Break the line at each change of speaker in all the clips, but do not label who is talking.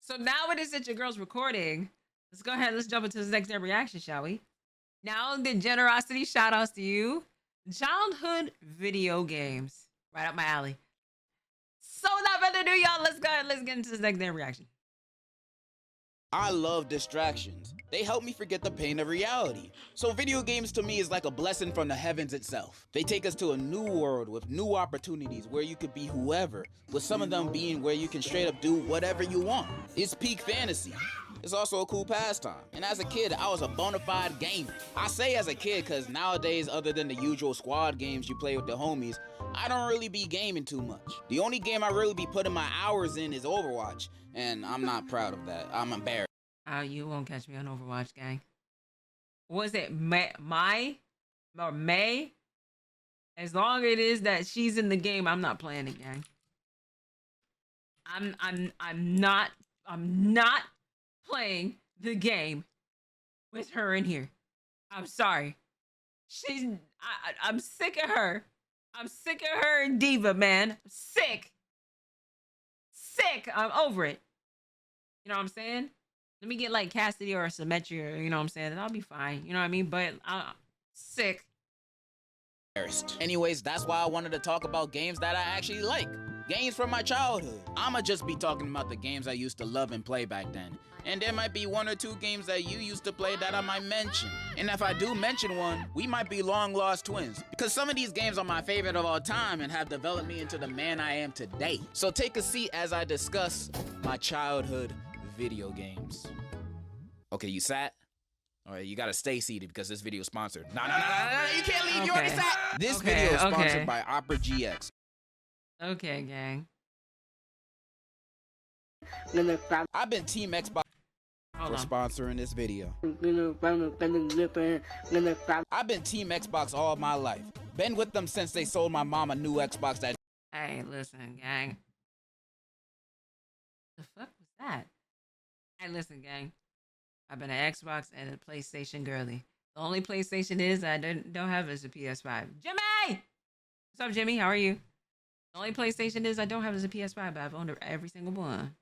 So now it is that your girl's recording. Let's go ahead. Let's jump into this next day reaction, shall we? Now the generosity shout outs to you. Childhood video games. Right up my alley. So without further ado, y'all, let's go ahead. Let's get into this next day reaction.
I love distractions. They help me forget the pain of reality. So video games to me is like a blessing from the heavens itself. They take us to a new world with new opportunities where you could be whoever, with some of them being where you can straight up do whatever you want. It's peak fantasy. It's also a cool pastime. And as a kid, I was a bona fide gamer. I say as a kid because nowadays, other than the usual squad games you play with the homies, I don't really be gaming too much. The only game I really be putting my hours in is Overwatch, and I'm not proud of that. I'm embarrassed.
You won't catch me on Overwatch, gang. Was it May? As long as it is that she's in the game, I'm not playing it, gang. I'm not playing the game with her in here. I'm sorry. I'm sick of her. I'm sick of her and Diva, man. I'm sick. I'm over it. You know what I'm saying? Let me get like Cassidy or Symmetry, or you know what I'm saying, and I'll be fine. You know what I mean? But I'm sick.
Anyways, that's why I wanted to talk about games that I actually like. Games from my childhood. I'ma just be talking about the games I used to love and play back then. And there might be one or two games that you used to play that I might mention. And if I do mention one, we might be long lost twins. Because some of these games are my favorite of all time and have developed me into the man I am today. So take a seat as I discuss my childhood video games. Okay, you sat? All right, you gotta stay seated because this video is sponsored. No, you can't leave, you already sat! This video is sponsored by AuriTheMermaid.
Okay, gang.
I've been Team Xbox for sponsoring this video. I've been Team Xbox all my life. Been with them since they sold my mom a new Xbox that...
Hey, listen, gang. The fuck was that? Hey, listen, gang. I've been an Xbox and a PlayStation girly. The only PlayStation is I don't have is a PS5. Jimmy! What's up, Jimmy? How are you? The only PlayStation is I don't have is a PS5, but I've owned every single one.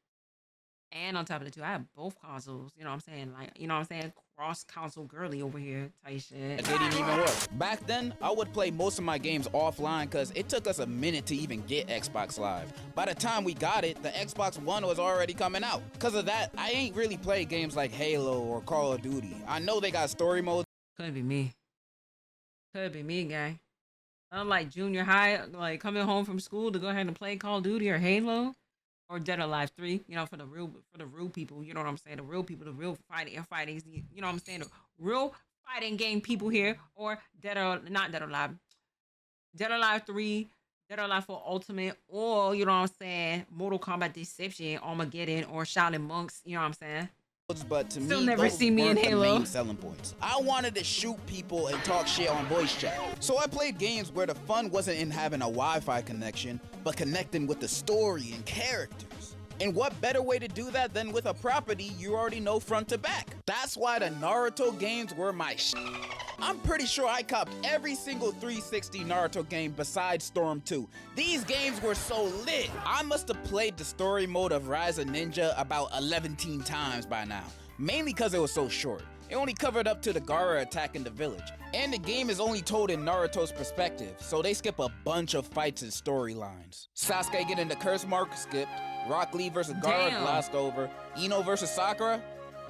And on top of the two, I have both consoles. You know what I'm saying? Like, you know what I'm saying? Cross console girly over here type shit.
It didn't even work. Back then, I would play most of my games offline because it took us a minute to even get Xbox Live. By the time we got it, the Xbox One was already coming out. Because of that, I ain't really played games like Halo or Call of Duty. I know they got story modes.
Could be me. Could be me, gang. I'm like junior high, like coming home from school to go ahead and play Call of Duty or Halo. Or Dead or Alive 3, you know, for the real people, you know what I'm saying? The real people, the real fighting, you know what I'm saying? The real fighting game people here, or Dead or Alive 3, Dead or Alive 4 Ultimate, or, you know what I'm saying, Mortal Kombat Deception, Armageddon, or Shaolin Monks, you know what I'm saying?
But to
Still
me,
never
those
see me in
weren't the
Halo.
main selling points. I wanted to shoot people and talk shit on voice chat. So I played games where the fun wasn't in having a Wi-Fi connection, but connecting with the story and characters. And what better way to do that than with a property you already know front to back? That's why the Naruto games were my shit. I'm pretty sure I copped every single 360 Naruto game besides Storm 2. These games were so lit. I must have played the story mode of Rise of Ninja about 11 times by now. Mainly because it was so short. It only covered up to the Gaara attacking the village. And the game is only told in Naruto's perspective, so they skip a bunch of fights and storylines. Sasuke getting the curse mark, skipped. Rock Lee versus Gaara, glossed over. Ino versus Sakura,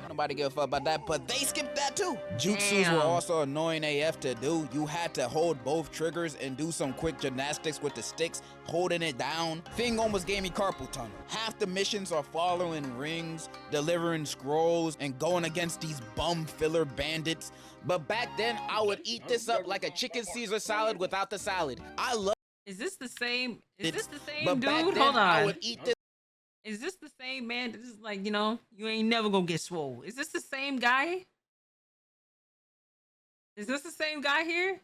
nobody give a fuck about that, but they skipped that too. Jutsus were also annoying AF to do. You had to hold both triggers and do some quick gymnastics with the sticks, holding it down. Thing almost gave me carpal tunnel. Half the missions are following rings, delivering scrolls, and going against these bum filler bandits. But back then, I would eat this up like a chicken Caesar salad without the salad. I love.
Is this the same? Is this the same
but
dude?
Back then,
Hold on.
I would eat this.
Is this the same man? This is like, you know, you ain't never gonna get swole. Is this the same guy? Is this the same guy here?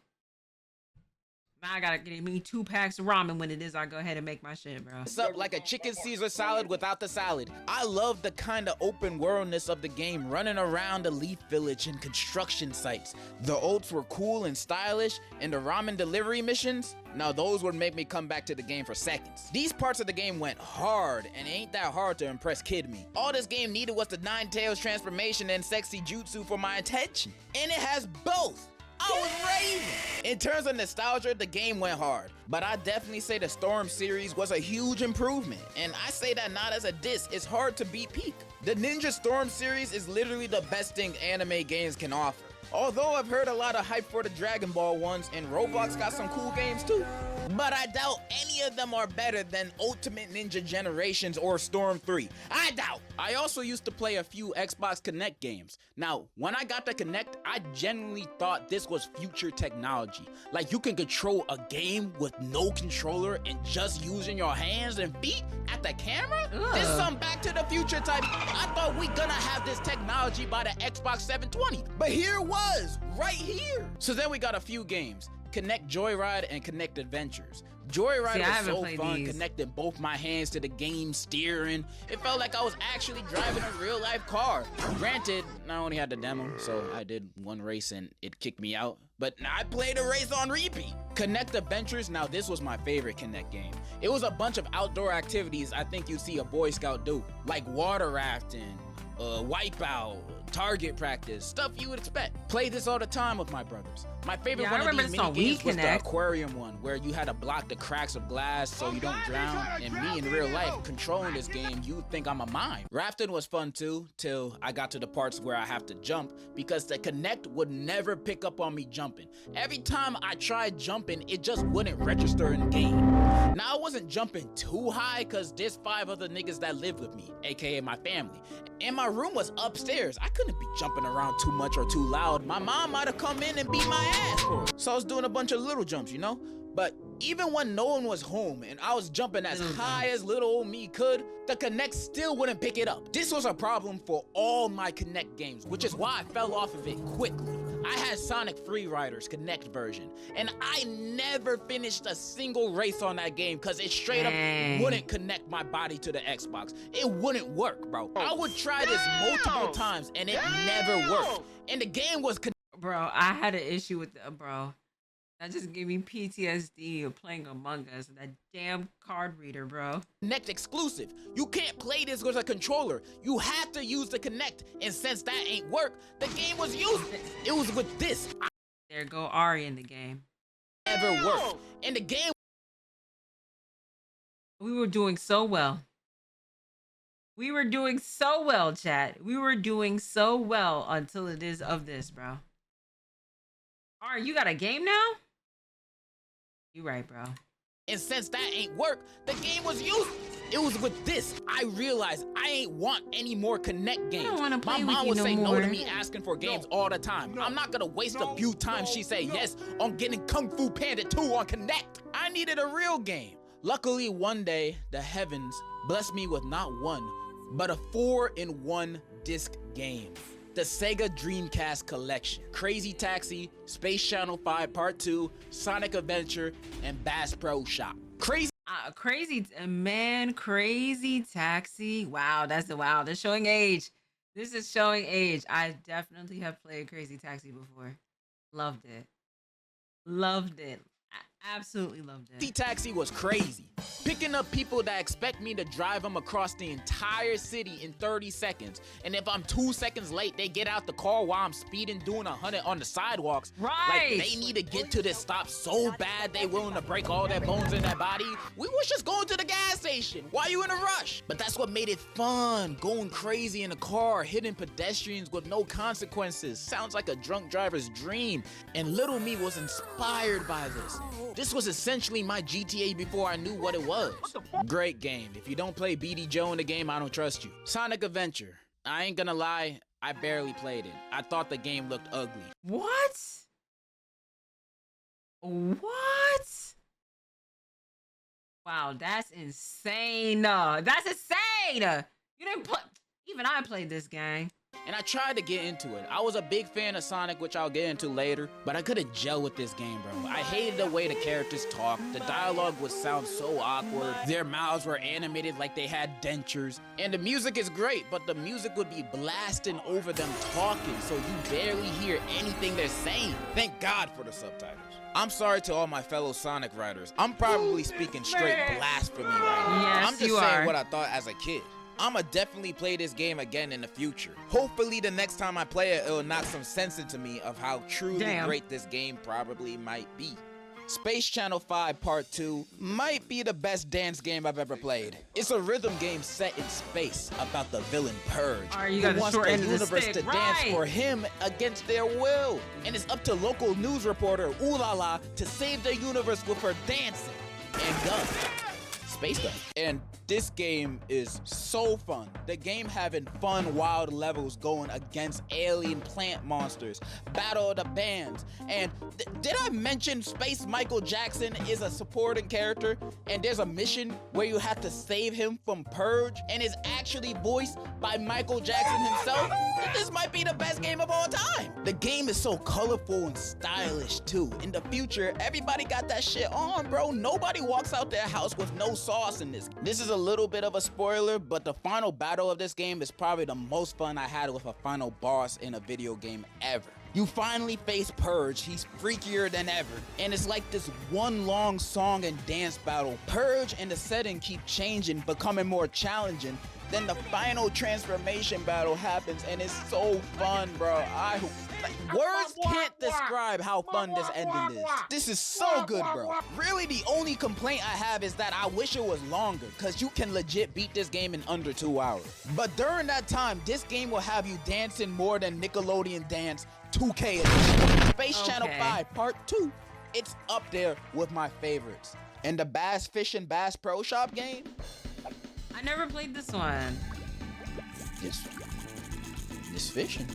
Now I gotta get me 2 packs of ramen when it is I go ahead and make my shit, bro.
It's up like a chicken Caesar salad without the salad. I love the kind of open worldness of the game, running around the Leaf Village and construction sites. The oats were cool and stylish, and the ramen delivery missions, now those would make me come back to the game for seconds. These parts of the game went hard, and it ain't that hard to impress kid me. All this game needed was the Nine Tails transformation and sexy jutsu for my attention. And it has both! I was raving! In terms of nostalgia, the game went hard, but I definitely say the Storm series was a huge improvement, and I say that not as a diss, it's hard to beat Peak. The Ninja Storm series is literally the best thing anime games can offer. Although I've heard a lot of hype for the Dragon Ball ones, and Roblox got some cool games too. But I doubt any of them are better than Ultimate Ninja Generations or Storm 3. I doubt! I also used to play a few Xbox Kinect games. Now, when I got the Kinect, I genuinely thought this was future technology. Like you can control a game with no controller and just using your hands and feet at the camera?
Ugh.
This is some Back to the Future type. I thought we gonna have this technology by the Xbox 720, but here it was, right here. So then we got a few games. Kinect Joyride and Kinect Adventures. Joyride was so fun, connecting both my hands to the game steering. It felt like I was actually driving a real life car. Granted, I only had the demo, so I did one race and it kicked me out. But I played a race on repeat. Kinect Adventures, now this was my favorite Kinect game. It was a bunch of outdoor activities I think you'd see a Boy Scout do, like water rafting, wipeout, target practice, stuff you would expect. Played this all the time with my brothers. My favorite one of these mini games was the aquarium one, where you had to block the cracks of glass so you don't drown. And me in real life, controlling this game, you'd think I'm a mime. Rafting was fun too, till I got to the parts where I have to jump, because the Kinect would never pick up on me jumping. Every time I tried jumping, it just wouldn't register in the game. Now, I wasn't jumping too high, cause there's 5 other niggas that live with me, aka my family. And my room was upstairs. I couldn't be jumping around too much or too loud. My mom might have come in and beat my ass for it. So I was doing a bunch of little jumps, you know? But even when no one was home and I was jumping as high as little old me could, the Kinect still wouldn't pick it up. This was a problem for all my Kinect games, which is why I fell off of it quickly. I had Sonic Freeriders Kinect version, and I never finished a single race on that game because it straight up wouldn't connect my body to the Xbox. It wouldn't work, bro. I would try this multiple times and it never worked. And the game was
bro, I had an issue with bro. That just gave me PTSD of playing Among Us, that damn card reader, bro.
Kinect exclusive. You can't play this with a controller. You have to use the Kinect, and since that ain't work, the game was useless. It was with this.
There go Ari in the game.
Never worked. And the game.
We were doing so well. We were doing so well, chat. We were doing so well until it is of this, bro. Ari, you got a game now? You right, bro.
And since that ain't work, the game was useless. It was with this. I realized I ain't want any more Kinect games.
I don't want to play
My mom
with you
would say
no more.
no to me asking for games all the time. I'm not gonna waste a few times she say yes on getting Kung Fu Panda 2 on Kinect. I needed a real game. Luckily, one day, the heavens blessed me with not one, but a 4-in-1 disc game. The Sega Dreamcast collection. Crazy Taxi, Space Channel 5 Part 2, Sonic Adventure, and Bass Pro Shop. Crazy
Taxi. Wow, they're showing age. This is showing age. I definitely have played Crazy Taxi before. Loved it. I absolutely loved it.
Crazy Taxi was crazy. Picking up people that expect me to drive them across the entire city in 30 seconds. And if I'm 2 seconds late, they get out the car while I'm speeding doing 100 on the sidewalks.
Right.
Like they need to get to this stop so bad they willing to break all their bones in their body. We was just going to the gas station. Why you in a rush? But that's what made it fun. Going crazy in a car, hitting pedestrians with no consequences. Sounds like a drunk driver's dream. And little me was inspired by this. This was essentially my GTA before I knew what it was. Great game. If you don't play BD Joe in the game, I don't trust you. Sonic Adventure. I ain't gonna lie, I barely played it. I thought the game looked ugly.
What? Wow, that's insane. That's insane. You didn't play. Even I played this game.
and I tried to get into it. I was a big fan of Sonic, which I'll get into later, but I couldn't gel with this game, bro. I hated the way the characters talked. The dialogue would sound so awkward. Their mouths were animated like they had dentures. And the music is great, but the music would be blasting over them talking, so you barely hear anything they're saying. Thank God for the subtitles. I'm sorry to all my fellow Sonic writers. I'm probably speaking straight blasphemy right now.
Yes,
I'm just saying what I thought as a kid. I'ma definitely play this game again in the future. Hopefully the next time I play it, it'll knock some sense into me of how truly great this game probably might be. Space Channel 5 Part 2 might be the best dance game I've ever played. It's a rhythm game set in space about the villain Purge, who wants the universe to dance for him against their will. And it's up to local news reporter Ulala to save the universe with her dancing and guns. Space gun. And this game is so fun. The game having fun, wild levels going against alien plant monsters, battle of the bands, and did I mention Space Michael Jackson is a supporting character, and there's a mission where you have to save him from Purge, and is actually voiced by Michael Jackson himself? This might be the best game of all time. The game is so colorful and stylish too. In the future, everybody got that shit on, bro. Nobody walks out their house with no sauce in this. This is a little bit of a spoiler, but the final battle of this game is probably the most fun I had with a final boss in a video game ever. You finally face Purge, he's freakier than ever, and it's like this one long song and dance battle. Purge and the setting keep changing, becoming more challenging. Then the final transformation battle happens, and it's so fun, bro. Words can't describe how fun this ending is. This is so good, bro. Really, the only complaint I have is that I wish it was longer, because you can legit beat this game in under 2 hours. But during that time, this game will have you dancing more than Nickelodeon Dance 2K edition. Space Channel 5 Part 2. It's up there with my favorites. And the Bass Fish and Bass Pro Shop game?
I never played this one.
This fishing.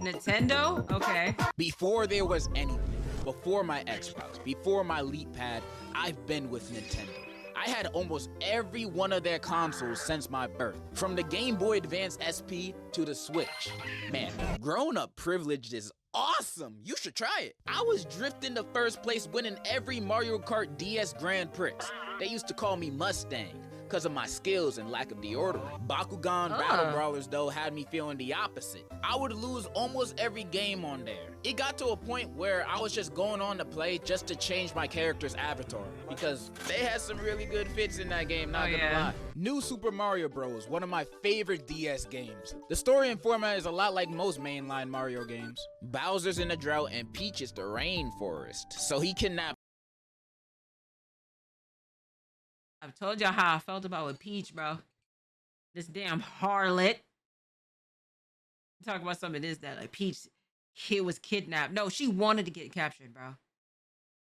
Nintendo? Okay.
Before there was anything, before my Xbox, before my Leap Pad, I've been with Nintendo. I had almost every one of their consoles since my birth, from the Game Boy Advance SP to the Switch. Man, grown-up privilege is awesome. You should try it. I was drifting to first place, winning every Mario Kart DS Grand Prix. They used to call me Mustang because of my skills and lack of deodorant. Bakugan Battle Brawlers, though, had me feeling the opposite. I would lose almost every game on there. It got to a point where I was just going on to play just to change my character's avatar, because they had some really good fits in that game, not gonna lie. New Super Mario Bros., one of my favorite DS games. The story and format is a lot like most mainline Mario games. Bowser's in the drought and Peach is the rainforest, so he kidnapped.
I've told y'all how I felt about with Peach, bro. This damn harlot. Talk about some of this, that like Peach, he was kidnapped. No, she wanted to get captured, bro.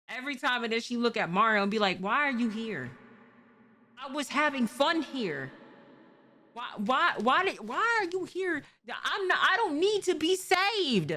Every time it is, she look at Mario and be like, "Why are you here? I was having fun here. Why are you here? I don't need to be saved."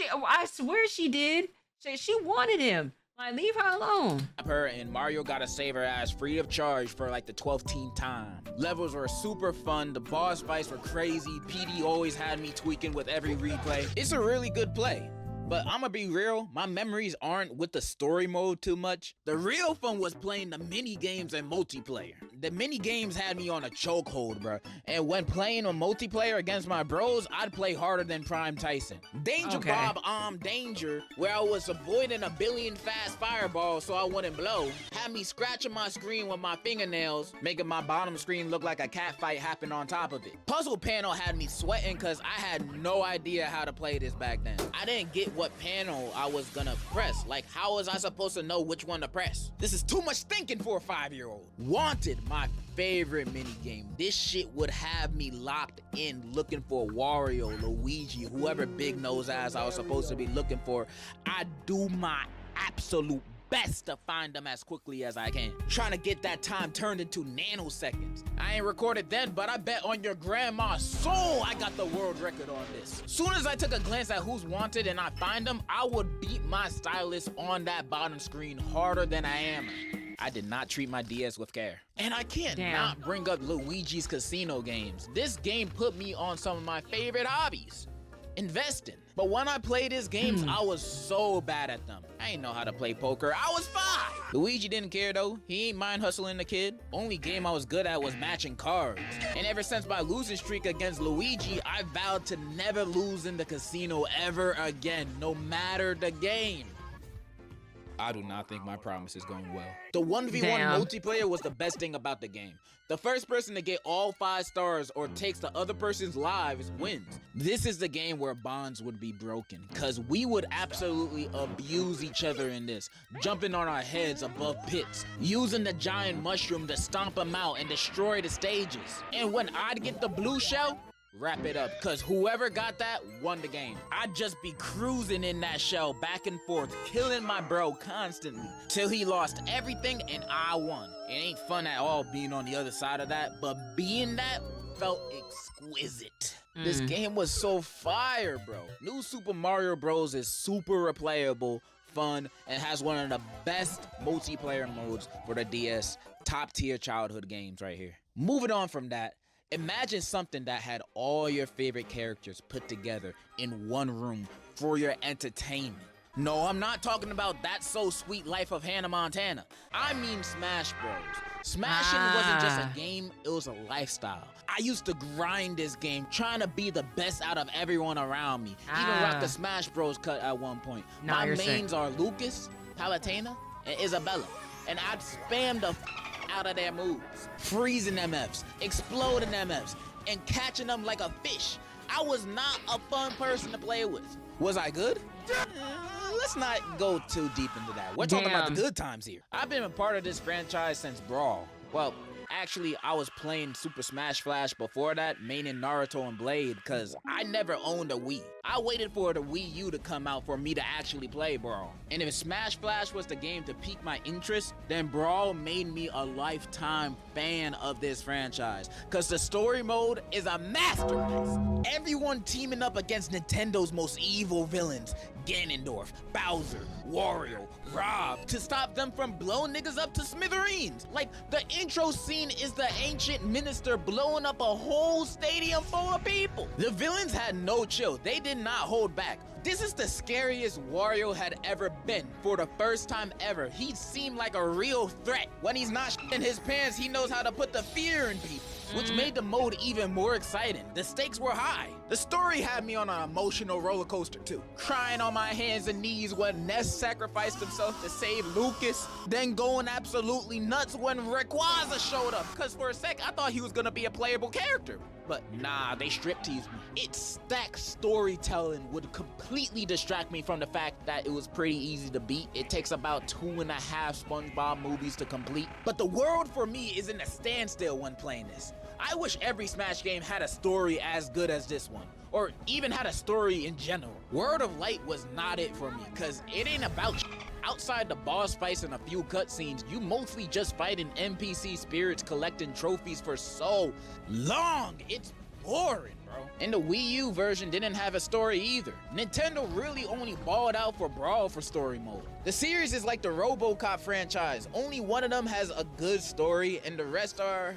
I swear she did. She wanted him. Like, leave her alone.
Her and Mario gotta save her ass free of charge for like the 12th time. Levels were super fun, the boss fights were crazy, PD always had me tweaking with every replay. It's a really good play. But I'ma be real, my memories aren't with the story mode too much. The real fun was playing the mini games and multiplayer. The mini games had me on a chokehold, bro. And when playing a multiplayer against my bros, I'd play harder than Prime Tyson. Danger Bob Danger, where I was avoiding a billion fast fireballs so I wouldn't blow, had me scratching my screen with my fingernails, making my bottom screen look like a cat fight happened on top of it. Puzzle Panel had me sweating because I had no idea how to play this back then. I didn't get what panel I was gonna press. Like, how was I supposed to know which one to press? This is too much thinking for a 5-year-old. Wanted, my favorite minigame. This shit would have me locked in looking for Wario, Luigi, whoever big nose ass I was supposed to be looking for. I do my absolute best to find them as quickly as I can. Trying to get that time turned into nanoseconds. I ain't recorded then, but I bet on your grandma's soul I got the world record on this. Soon as I took a glance at who's wanted and I find them, I would beat my stylist on that bottom screen harder than I am. I did not treat my DS with care. And I can't
Damn.
not bring up Luigi's Casino games. This game put me on some of my favorite hobbies. Investing. But when I played his games, I was so bad at them. I didn't know how to play poker. I was 5. Luigi didn't care though. He ain't mind hustling the kid. Only game I was good at was matching cards. And ever since my losing streak against Luigi, I vowed to never lose in the casino ever again, no matter the game. I do not think my promise is going well. The 1v1 multiplayer was the best thing about the game. The first person to get all 5 stars or takes the other person's lives wins. This is the game where bonds would be broken, cause we would absolutely abuse each other in this, jumping on our heads above pits, using the giant mushroom to stomp them out and destroy the stages. And when I'd get the blue shell, wrap it up, cause whoever got that won the game. I'd just be cruising in that shell back and forth, killing my bro constantly, till he lost everything and I won. It ain't fun at all being on the other side of that, but being that felt exquisite. This game was so fire, bro. New Super Mario Bros. Is super replayable, fun, and has one of the best multiplayer modes for the DS. Top tier childhood games right here. Moving on from that, imagine something that had all your favorite characters put together in one room for your entertainment. No, I'm not talking about That's So Sweet Life of Hannah Montana. I mean Smash Bros. Smashing wasn't just a game, it was a lifestyle. I used to grind this game, trying to be the best out of everyone around me. Even rock the Smash Bros cut at one point. My mains are Lucas, Palutena, and Isabella. And I'd spam the out of their moves, freezing MFs, exploding MFs, and catching them like a fish. I was not a fun person to play with. Was I good? Let's not go too deep into that. We're talking about the good times here. I've been a part of this franchise since Brawl. Well, actually, I was playing Super Smash Flash before that, maining Naruto and Blade, because I never owned a Wii. I waited for the Wii U to come out for me to actually play Brawl. And if Smash Flash was the game to pique my interest, then Brawl made me a lifetime fan of this franchise, because the story mode is a masterpiece. Everyone teaming up against Nintendo's most evil villains, Ganondorf, Bowser, Wario, Rob, to stop them from blowing niggas up to smithereens. Like, the intro scene is the ancient minister blowing up a whole stadium full of people. The villains had no chill. They did not hold back. This is the scariest Wario had ever been. For the first time ever, he seemed like a real threat. When he's not in his pants, he knows how to put the fear in people, which made the mode even more exciting. The stakes were high. The story had me on an emotional roller coaster too. Crying on my hands and knees when Ness sacrificed himself to save Lucas, then going absolutely nuts when Rayquaza showed up, cause for a sec I thought he was gonna be a playable character. But nah, they strip-teased me. Its stacked storytelling would completely distract me from the fact that it was pretty easy to beat. It takes about 2.5 SpongeBob movies to complete. But the world for me is in a standstill when playing this. I wish every Smash game had a story as good as this one, or even had a story in general. World of Light was not it for me, cause it ain't about shit. Outside the boss fights and a few cutscenes, you mostly just fighting NPC spirits collecting trophies for so long. It's boring, bro. And the Wii U version didn't have a story either. Nintendo really only balled out for Brawl for story mode. The series is like the RoboCop franchise. Only one of them has a good story and the rest are...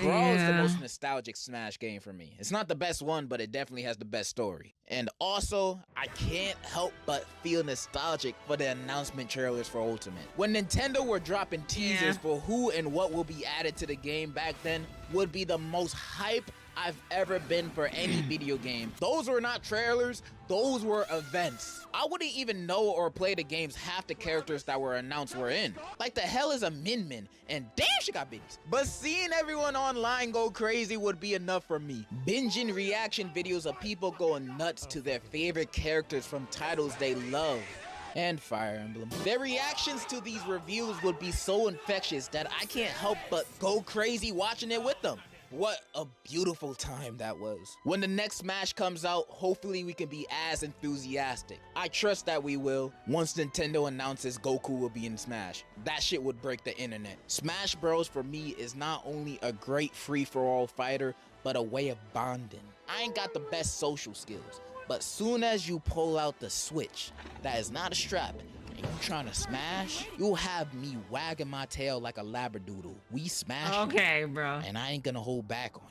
Brawl is the most nostalgic Smash game for me. It's not the best one, but it definitely has the best story. And also, I can't help but feel nostalgic for the announcement trailers for Ultimate. When Nintendo were dropping teasers for who and what will be added to the game back then, would be the most hype I've ever been for any video game. Those were not trailers, those were events. I wouldn't even know or play the games half the characters that were announced were in. Like, the hell is a Min Min? And damn, she got bitties. But seeing everyone online go crazy would be enough for me. Binging reaction videos of people going nuts to their favorite characters from titles they love. And Fire Emblem. Their reactions to these reviews would be so infectious that I can't help but go crazy watching it with them. What a beautiful time that was. When the next Smash comes out, hopefully we can be as enthusiastic. I trust that we will. Once Nintendo announces Goku will be in Smash, that shit would break the internet. Smash Bros for me is not only a great free-for-all fighter, but a way of bonding. I ain't got the best social skills, but soon as you pull out the Switch, that is not a strap, and you trying to smash, you'll have me wagging my tail like a labradoodle. We smash.
Okay, bro.
And I ain't gonna hold back on you.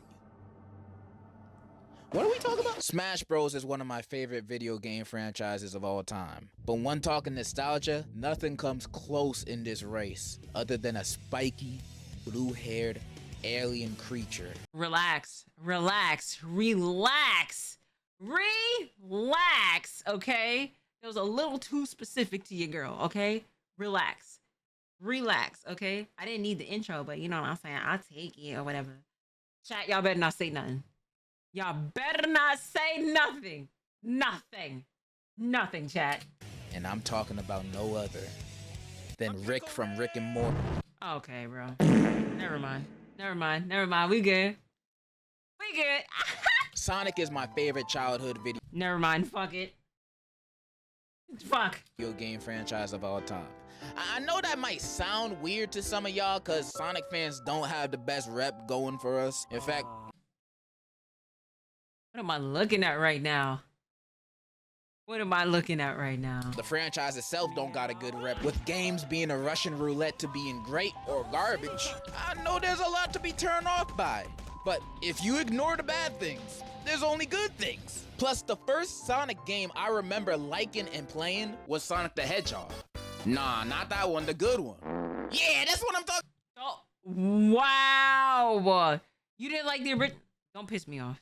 What are we talking about? Smash Bros is one of my favorite video game franchises of all time. But when talking nostalgia, nothing comes close in this race other than a spiky, blue-haired alien creature.
Relax, relax, relax, relax, okay? It was a little too specific to your girl, okay? Relax, relax, okay? I didn't need the intro, but you know what I'm saying? I'll take it or whatever. Chat, y'all better not say nothing. Y'all better not say nothing. Nothing. Nothing, chat.
And I'm talking about no other than Rick from Rick and Morty.
Okay, bro. Never mind. Never mind. Never mind. We good. We good.
Sonic is my favorite childhood
Never mind. Fuck it. Fuck.
video game franchise of all time. I know that might sound weird to some of y'all because Sonic fans don't have the best rep going for us. In fact,
what am I looking at right now? What am I looking at right now?
the franchise itself don't got a good rep, with games being a Russian roulette to being great or garbage. I know there's a lot to be turned off by, but if you ignore the bad things, there's only good things. Plus, the first Sonic game I remember liking and playing was Sonic the Hedgehog. Nah, not that one, the good one. Yeah, that's what I'm talking.
Oh, wow. You didn't like the original. Don't piss me off.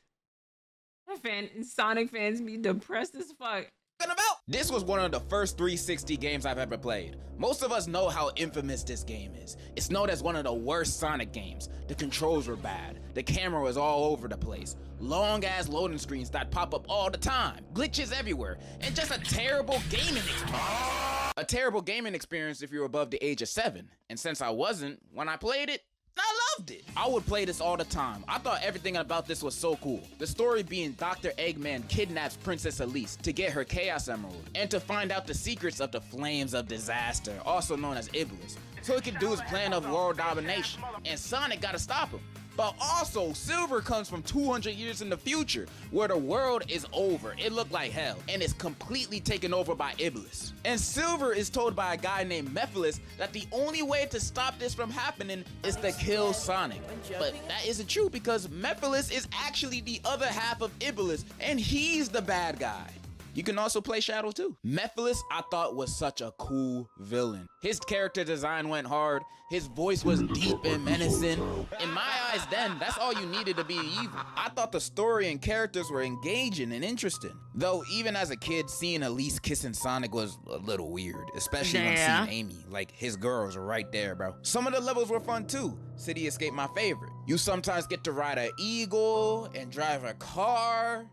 Sonic fans be depressed as fuck.
About. This was one of the first 360 games I've ever played. Most of us know how infamous this game is. It's known as one of the worst Sonic games. The controls were bad. The camera was all over the place. Long ass loading screens that pop up all the time. Glitches everywhere. And just a terrible gaming experience. A terrible gaming experience if you're above the age of 7. And since I wasn't, when I played it, I loved it. I would play this all the time. I thought everything about this was so cool. The story being Dr. Eggman kidnaps Princess Elise to get her Chaos Emerald and to find out the secrets of the Flames of Disaster, also known as Iblis, so he could do his plan of world domination. And Sonic gotta stop him. But also, Silver comes from 200 years in the future, where the world is over. It looked like hell, and is completely taken over by Iblis. And Silver is told by a guy named Mephiles that the only way to stop this from happening is to kill Sonic. But that isn't true because Mephiles is actually the other half of Iblis, and he's the bad guy. You can also play Shadow too. Mephiles, I thought, was such a cool villain. His character design went hard. His voice was deep and menacing. In my eyes then, that's all you needed to be evil. I thought the story and characters were engaging and interesting. Though even as a kid, seeing Elise kissing Sonic was a little weird. Especially when seeing Amy. Like, his girls are right there, bro. Some of the levels were fun too. City Escape my favorite. You sometimes get to ride an eagle and drive a car.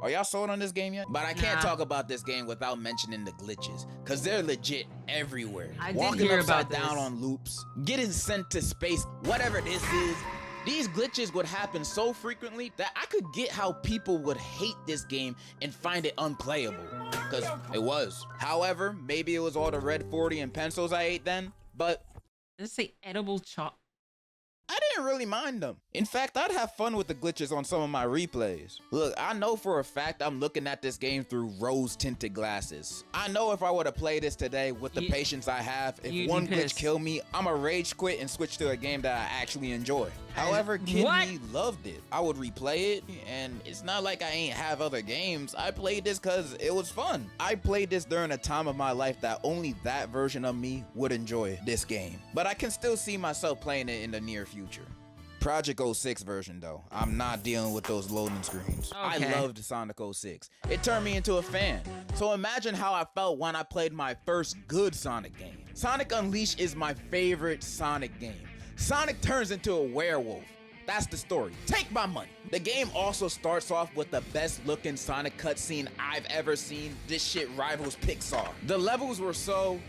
Are y'all sold on this game yet? But I can't talk about this game without mentioning the glitches, cause they're legit everywhere. Walking upside down on loops, getting sent to space, whatever this is. These glitches would happen so frequently that I could get how people would hate this game and find it unplayable, cause it was. However, maybe it was all the red 40 and pencils I ate then, but
let's say edible chalk.
I didn't really mind them. In fact, I'd have fun with the glitches on some of my replays. Look, I know for a fact I'm looking at this game through rose-tinted glasses. I know if I were to play this today with the patience I have, if one glitch killed me, I'ma rage quit and switch to a game that I actually enjoy. However, Kid Me loved it. I would replay it, and it's not like I ain't have other games. I played this cause it was fun. I played this during a time of my life that only that version of me would enjoy this game. But I can still see myself playing it in the near future. Project 06 version though, I'm not dealing with those loading screens. Okay. I loved Sonic 06. It turned me into a fan. So imagine how I felt when I played my first good Sonic game. Sonic Unleashed is my favorite Sonic game. Sonic turns into a werewolf. That's the story. Take my money. The game also starts off with the best looking Sonic cutscene I've ever seen. This shit rivals Pixar. The levels were so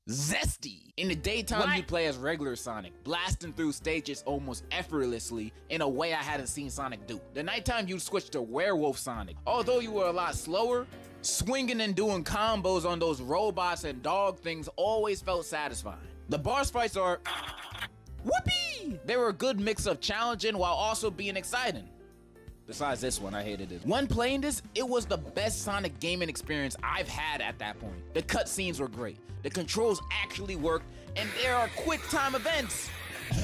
zesty. In the daytime, you play as regular Sonic, blasting through stages almost effortlessly in a way I hadn't seen Sonic do. The nighttime, you'd switch to werewolf Sonic. Although you were a lot slower, swinging and doing combos on those robots and dog things always felt satisfying. The boss fights are whoopee! They were a good mix of challenging while also being exciting. Besides this one, I hated it. When playing this, it was the best Sonic gaming experience I've had at that point. The cutscenes were great, the controls actually worked, and there are quick time events.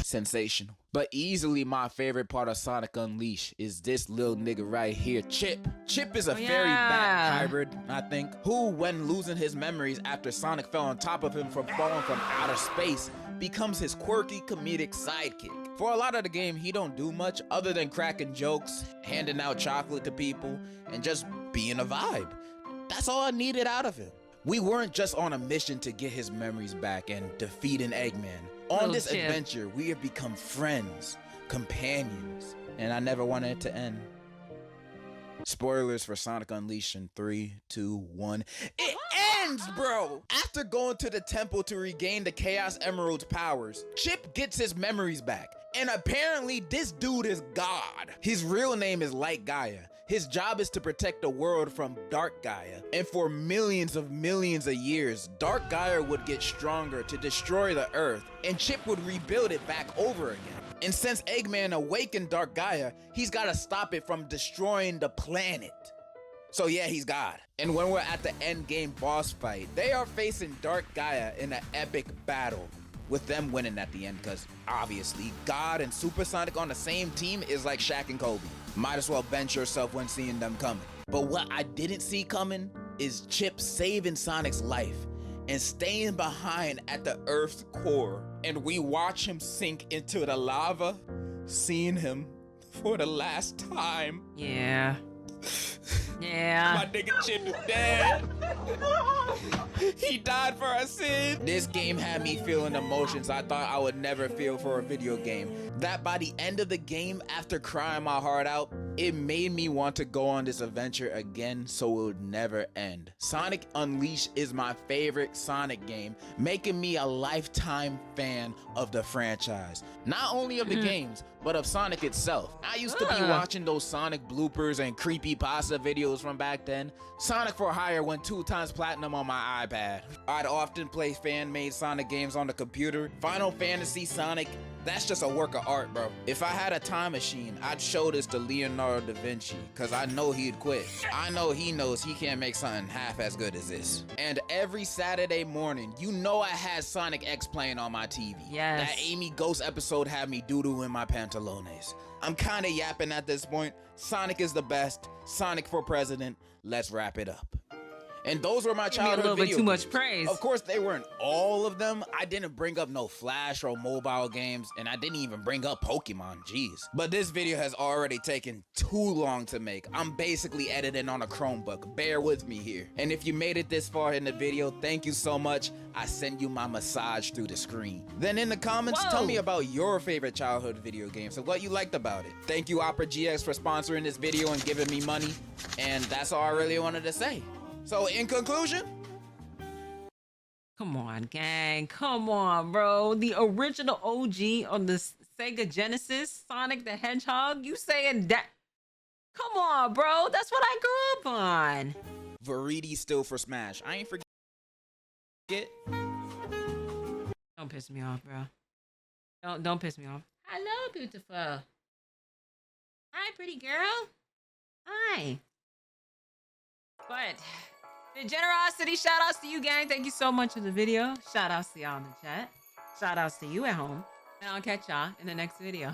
Sensational. But easily my favorite part of Sonic Unleashed is this little nigga right here, Chip. Chip is a fairy bat hybrid, I think, who, when losing his memories after Sonic fell on top of him from falling from outer space, becomes his quirky comedic sidekick. For a lot of the game, he don't do much other than cracking jokes, handing out chocolate to people, and just being a vibe. That's all I needed out of him. We weren't just on a mission to get his memories back and defeat an Eggman. On this adventure, we have become friends, companions, and I never wanted it to end. Spoilers for Sonic Unleashed in 3, 2, 1. It ends, bro! After going to the temple to regain the Chaos Emerald's powers, Chip gets his memories back. And apparently, this dude is God. His real name is Light Gaia. His job is to protect the world from Dark Gaia. And for millions of years, Dark Gaia would get stronger to destroy the Earth, and Chip would rebuild it back over again. And since Eggman awakened Dark Gaia, he's gotta stop it from destroying the planet. So yeah, he's God. And when we're at the end game boss fight, they are facing Dark Gaia in an epic battle, with them winning at the end, because obviously God and Supersonic on the same team is like Shaq and Kobe. Might as well bench yourself when seeing them coming. But what I didn't see coming is Chip saving Sonic's life and staying behind at the Earth's core. And we watch him sink into the lava, seeing him for the last time.
Yeah. Yeah.
My nigga Chip is dead. He died for our sin. This game had me feeling emotions I thought I would never feel for a video game. That by the end of the game, after crying my heart out, it made me want to go on this adventure again so it would never end. Sonic Unleashed is my favorite Sonic game, making me a lifetime fan of the franchise. Not only of the games, but of Sonic itself. I used to be watching those Sonic bloopers and creepypasta videos from back then. Sonic for Hire went 2 times platinum on my iPad. I'd often play fan-made Sonic games on the computer. Final Fantasy Sonic, that's just a work of art, bro. If I had a time machine, I'd show this to Leonardo da Vinci, cause I know he'd quit. I know he knows he can't make something half as good as this. And every Saturday morning, you know I had Sonic X playing on my TV.
Yes.
That Amy Ghost episode had me doo-doo in my pantalones. I'm kinda yapping at this point. Sonic is the best. Sonic for president. Let's wrap it up. And those were my childhood videos.
A little bit too much praise.
Of course, they weren't all of them. I didn't bring up no Flash or mobile games, and I didn't even bring up Pokemon, jeez. But this video has already taken too long to make. I'm basically editing on a Chromebook. Bear with me here. And if you made it this far in the video, thank you so much. I send you my massage through the screen. Then in the comments, tell me about your favorite childhood video games and what you liked about it. Thank you, Opera GX, for sponsoring this video and giving me money. And that's all I really wanted to say. So in conclusion,
come on, gang. Come on, bro. The original OG on the Sega Genesis, Sonic the Hedgehog. You saying that? Come on, bro. That's what I grew up on.
Veridi still for Smash. I ain't forget.
Don't piss me off, bro. Don't piss me off. Hello, beautiful. Hi, pretty girl. Hi. But the generosity, shout outs to you, gang. Thank you so much for the video. Shout outs to y'all in the chat. Shout outs to you at home. And I'll catch y'all in the next video.